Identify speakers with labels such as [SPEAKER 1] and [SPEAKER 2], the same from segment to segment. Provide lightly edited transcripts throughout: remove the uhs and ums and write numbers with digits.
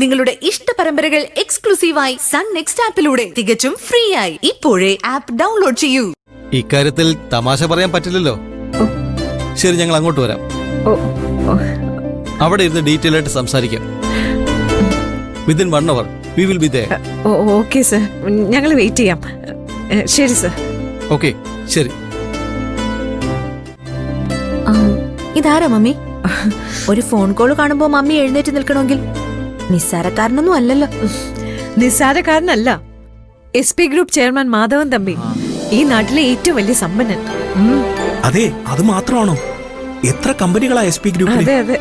[SPEAKER 1] നിങ്ങളുടെ ഇഷ്ട പരമ്പരകൾ എക്സ്ക്ലൂസീവായി സൺ നെക്സ്റ്റ് ആപ്പിലൂടെ തികച്ചും ഫ്രീ ആയി. ഇപ്പോഴേ ആപ്പ് ഡൗൺലോഡ് ചെയ്യൂ.
[SPEAKER 2] ഇക്കാര്യത്തിൽ തമാശ പറയാൻ പറ്റില്ലല്ലോ. ശരി, ഞങ്ങൾ അങ്ങോട്ട് വരാം. അവിടെ ഇരുന്ന് ഡീറ്റെയിൽ ആയിട്ട് സംസാരിക്കാം. Within 1 hour we will be there.
[SPEAKER 3] Okay sir, ഞങ്ങൾ വെയിറ്റ് ചെയ്യാം. ശരി സർ.
[SPEAKER 2] ഓക്കെ, ശരി.
[SPEAKER 1] ഇതാരാ മമ്മി? ഒരു ഫോൺ കോൾ കാണുമ്പോ മമ്മി എഴുന്നേറ്റ് നിൽക്കണമെങ്കിൽ നിസ്സാരക്കാരനൊന്നും അല്ലല്ലോ.
[SPEAKER 3] നിസ്സാരക്കാരനല്ല, SP group chairman Madhavan Thampi, ഈ നാട്ടിലെ ഏറ്റവും വലിയ സമ്പന്നൻ.
[SPEAKER 4] അതെ, അത് മാത്രമാണോ? എത്ര കമ്പനികളാ SP ഗ്രൂപ്പിൽ?
[SPEAKER 3] അതെ അതെ.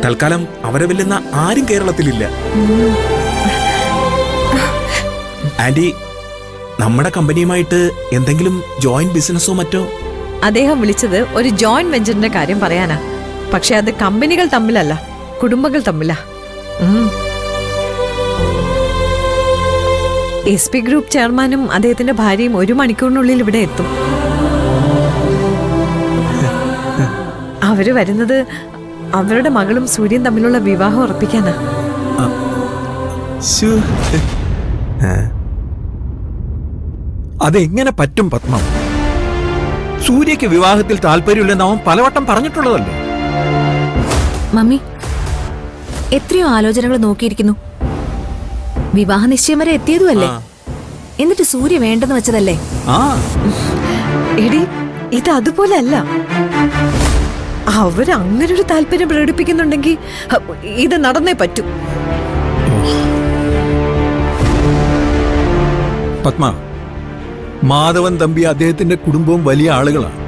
[SPEAKER 4] തൽക്കാലം അവരെ വെല്ലുന്ന ആരും കേരളത്തിലില്ല. ആന്റി, നമ്മുടെ കമ്പനിയുമായിട്ട് എന്തെങ്കിലും ജോയിന്റ് ബിസിനസ്സോ മറ്റോ?
[SPEAKER 3] അദ്ദേഹം വിളിച്ചത് ഒരു ജോയിന്റ് വെഞ്ചറിന്റെ കാര്യം പറയാനാ. പക്ഷെ അത് കമ്പനികൾ തമ്മിലല്ല, കുടുംബങ്ങൾ തമ്മിലാ. SP ഗ്രൂപ്പ് ചെയർമാനും അദ്ദേഹത്തിന്റെ ഭാര്യയും 1 മണിക്കൂറിനുള്ളിൽ ഇവിടെ എത്തും. അവര് വരുന്നത് അവരുടെ മകളും സൂര്യൻ തമ്മിലുള്ള വിവാഹം ഉറപ്പിക്കാനാ.
[SPEAKER 5] അതെങ്ങനെ പറ്റും പത്മ? സൂര്യക്ക് വിവാഹത്തിൽ താല്പര്യമില്ലെന്ന് അവൻ പലവട്ടം പറഞ്ഞിട്ടുള്ളതല്ലേ?
[SPEAKER 1] മമ്മി, എത്രയോ ആലോചനകൾ നോക്കിയിരിക്കുന്നു. വിവാഹ നിശ്ചയം വരെ എത്തിയതുമല്ലേ. എന്നിട്ട് സൂര്യ വേണ്ടെന്ന് വെച്ചതല്ലേ?
[SPEAKER 3] എടി, ഇത് അതുപോലെ അല്ല. അവരങ്ങനൊരു താല്പര്യം പ്രകടിപ്പിക്കുന്നുണ്ടെങ്കിൽ ഇത് നടന്നേ പറ്റൂ.
[SPEAKER 5] പത്മ, മാധവൻ തമ്പി അദ്ദേഹത്തിന്റെ കുടുംബവും വലിയ ആളുകളാണ്.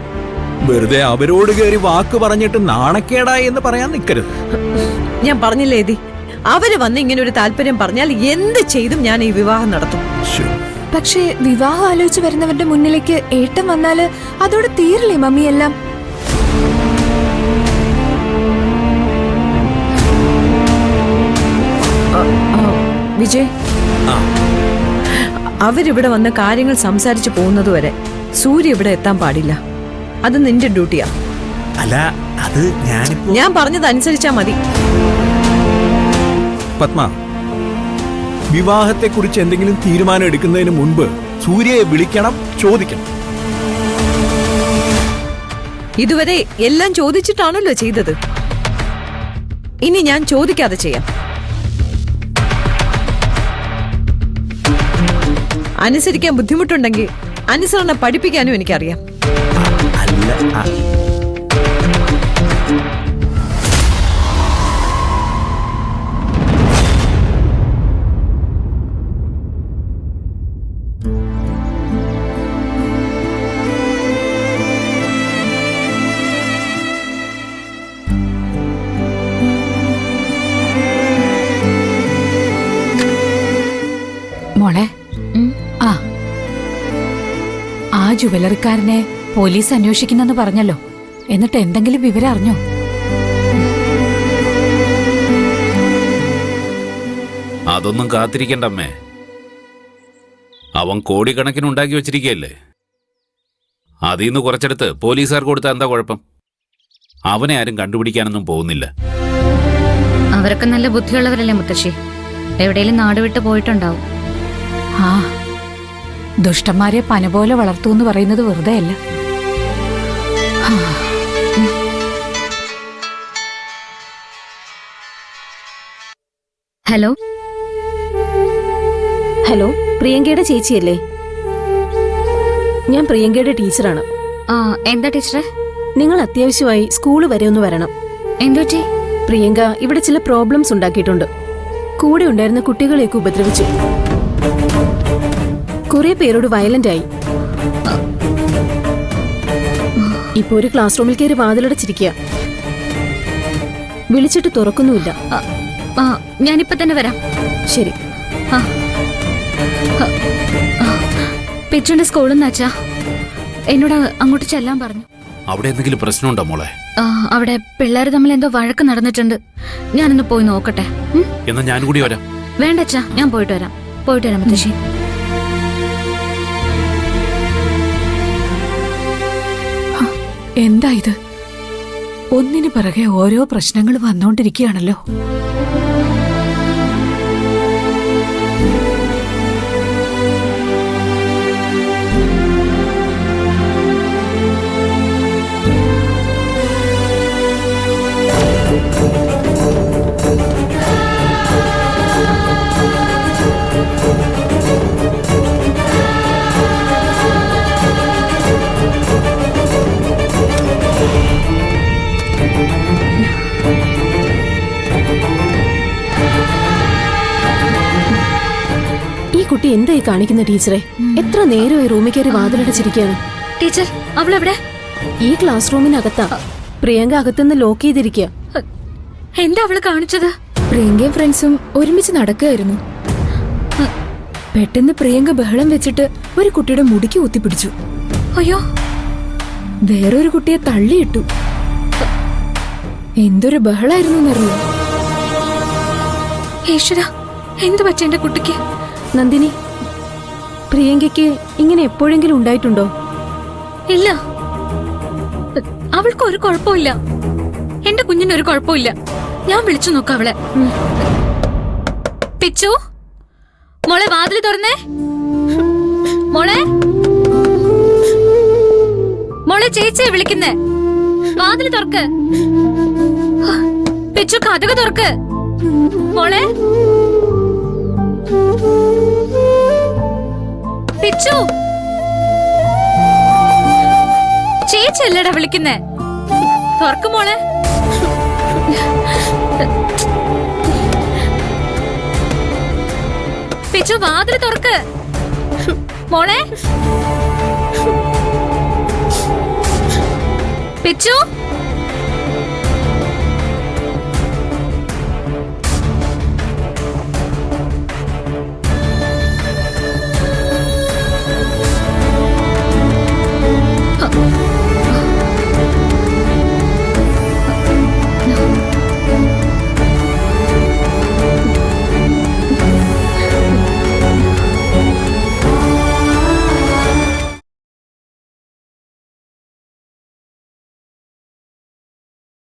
[SPEAKER 5] വെറുതെ അവരോട് കയറി വാക്ക് പറഞ്ഞിട്ട് നാണക്കേടായി എന്ന് പറയാൻ നിൽക്കരുത്.
[SPEAKER 3] ഞാൻ പറഞ്ഞില്ലേ എതി, അവര് വന്ന് ഇങ്ങനെ ഒരു താല്പര്യം പറഞ്ഞാൽ എന്ത് ചെയ്തും ഞാൻ ഈ വിവാഹം നടത്തും.
[SPEAKER 1] പക്ഷേ വിവാഹം ആലോചിച്ച് വരുന്നവരുടെ മുന്നിലേക്ക് ഏട്ടം വന്നാല് അതോടെ തീരില്ലേ മമ്മി എല്ലാം?
[SPEAKER 3] വിജയ്, അവരിവിടെ വന്ന് കാര്യങ്ങൾ സംസാരിച്ചു പോകുന്നതുവരെ സൂര്യ ഇവിടെ എത്താൻ പാടില്ല. അത് നിന്റെ ഡ്യൂട്ടിയാ.
[SPEAKER 4] അല്ല, അത്
[SPEAKER 3] ഞാൻ പറഞ്ഞതനുസരിച്ചാ മതി.
[SPEAKER 5] പത്മ, വിവാഹത്തെക്കുറിച്ച് എന്തെങ്കിലും തീരുമാനം എടുക്കുന്നതിന് മുൻപ് സൂര്യയെ വിളിക്കണം, ചോദിക്കണം.
[SPEAKER 3] ഇതുവരെ എല്ലാം ചോദിച്ചിട്ടാണല്ലോ ചെയ്തത്. ഇനി ഞാൻ ചോദിക്കാതെ ചെയ്യാം. അനുസരിക്കാൻ ബുദ്ധിമുട്ടുണ്ടെങ്കിൽ അനുസരണം പഠിപ്പിക്കാനും എനിക്കറിയാം.
[SPEAKER 6] മോളെ, ആ ജുവലറിക്കാരനെ പോലീസ് അന്വേഷിക്കുന്നെന്ന് പറഞ്ഞല്ലോ. എന്നിട്ട് എന്തെങ്കിലും വിവരം അറിഞ്ഞോ?
[SPEAKER 7] അതൊന്നും കാത്തിരിക്കണ്ടമ്മേ. അവൻ കോടിക്കണക്കിന് ഉണ്ടാക്കി വെച്ചിരിക്കുകയല്ലേ. അതിന്ന് കുറച്ചെടുത്ത് പോലീസുകാർക്ക് കൊടുത്താൽ എന്താ കുഴപ്പം? അവനെ ആരും കണ്ടുപിടിക്കാനൊന്നും പോകുന്നില്ല.
[SPEAKER 8] അവരൊക്കെ നല്ല ബുദ്ധിയുള്ളവരല്ലേ മുത്തശ്ശി. എവിടെയെങ്കിലും നാട് വിട്ട് പോയിട്ടുണ്ടാവും.
[SPEAKER 6] ആ, ദുഷ്ടന്മാരെ പന പോലെ വളർത്തൂ എന്ന് പറയുന്നത് വെറുതെ അല്ല.
[SPEAKER 8] ഹലോ
[SPEAKER 9] ഹലോ, പ്രിയങ്കയുടെ ചേച്ചിയല്ലേ? ഞാൻ പ്രിയങ്കയുടെ ടീച്ചറാണ്.
[SPEAKER 8] എന്താ ടീച്ചറെ?
[SPEAKER 9] നിങ്ങൾ അത്യാവശ്യമായി സ്കൂള് വരെ ഒന്ന് വരണം.
[SPEAKER 8] എന്തുപറ്റി?
[SPEAKER 9] പ്രിയങ്ക ഇവിടെ ചില പ്രോബ്ലംസ് ഉണ്ടാക്കിയിട്ടുണ്ട്. കൂടെ ഉണ്ടായിരുന്ന കുട്ടികളെയൊക്കെ ഉപദ്രവിച്ചു. കുറെ പേരോട് വയലന്റ് ആയി. ഇപ്പൊ ഒരു ക്ലാസ് റൂമിൽ കയറി വാതിലടച്ചിരിക്കുക. വിളിച്ചിട്ട് തുറക്കുന്നുമില്ല.
[SPEAKER 8] ഞാനിപ്പോ തന്നെ വരാം.
[SPEAKER 9] ശരി.
[SPEAKER 8] പിച്ചുന്റെ സ്കൂളിൽ നിന്ന് അച്ഛാ എന്നോട് അങ്ങോട്ട് ചെല്ലാൻ പറഞ്ഞു.
[SPEAKER 7] അവിടെ എന്തെങ്കിലും പ്രശ്നമുണ്ടോ മോളെ?
[SPEAKER 8] അവിടെ പിള്ളേർ തമ്മിൽ എന്തോ വഴക്ക് നടന്നിട്ടുണ്ട്. ഞാനൊന്ന് പോയി നോക്കട്ടെ.
[SPEAKER 7] എന്നാ ഞാൻ കൂടി വരാം.
[SPEAKER 8] വേണ്ട അച്ഛാ, ഞാൻ പോയിട്ട് വരാം. മുത്തശ്ശി.
[SPEAKER 6] എന്താ ഇത്? ഒന്നിനു പിറകെ ഓരോ പ്രശ്നങ്ങൾ വന്നോണ്ടിരിക്കുകയാണല്ലോ.
[SPEAKER 9] ഈ കുട്ടി എന്തായി കാണിക്കുന്ന ടീച്ചറെ? എത്ര നേരമായി റൂമിൽ കയറി വാതിലടച്ചിരിക്കുകയാണ്.
[SPEAKER 8] ടീച്ചർ അവളെവിടെ?
[SPEAKER 9] ഈ ക്ലാസ് റൂമിനകത്താ. പ്രിയങ്ക അകത്തുനിന്ന് ലോക്ക് ചെയ്തിരിക്കുക.
[SPEAKER 8] എന്താ അവള് കാണിച്ചത്?
[SPEAKER 1] പ്രിയങ്കയും ഫ്രണ്ട്സും ഒരുമിച്ച് നടക്കുകയായിരുന്നു. പെട്ടെന്ന് പ്രിയങ്ക ബഹളം വെച്ചിട്ട് ഒരു കുട്ടിയുടെ മുടിക്ക് കുത്തിപ്പിടിച്ചു.
[SPEAKER 8] അയ്യോ,
[SPEAKER 1] വേറൊരു കുട്ടിയെ തള്ളിയിട്ടു. എന്തൊരു ബഹളായിരുന്നു എന്നറിയോ?
[SPEAKER 8] ഈശ്വര, എന്തു പറ്റി എന്റെ കുട്ടിക്ക്?
[SPEAKER 9] നന്ദിനി, പ്രിയങ്കയ്ക്ക് ഇങ്ങനെ എപ്പോഴെങ്കിലും ഉണ്ടായിട്ടുണ്ടോ?
[SPEAKER 8] ഇല്ല, അവൾക്ക് ഒരു കുഴപ്പമില്ല. എന്റെ കുഞ്ഞിനൊരു കുഴപ്പമില്ല. ഞാൻ വിളിച്ചു നോക്കാം അവളെ. പിച്ചു, മോളെ വാതിൽ തുറന്നേ. മോളെ, മോളെ ചേച്ചിയെ വിളിക്കുന്നേ. വാതിൽ തുറക്ക്. പിച്ചു, കതക് തുറക്ക്. മോളെ, പിച്ചു, ചേച്ചി അല്ലടാ വിളിക്കുന്നേ. തുറക്ക് മോളെ. പിച്ചു, വാതിൽ തുറക്ക്. മോളെ, പിച്ചു.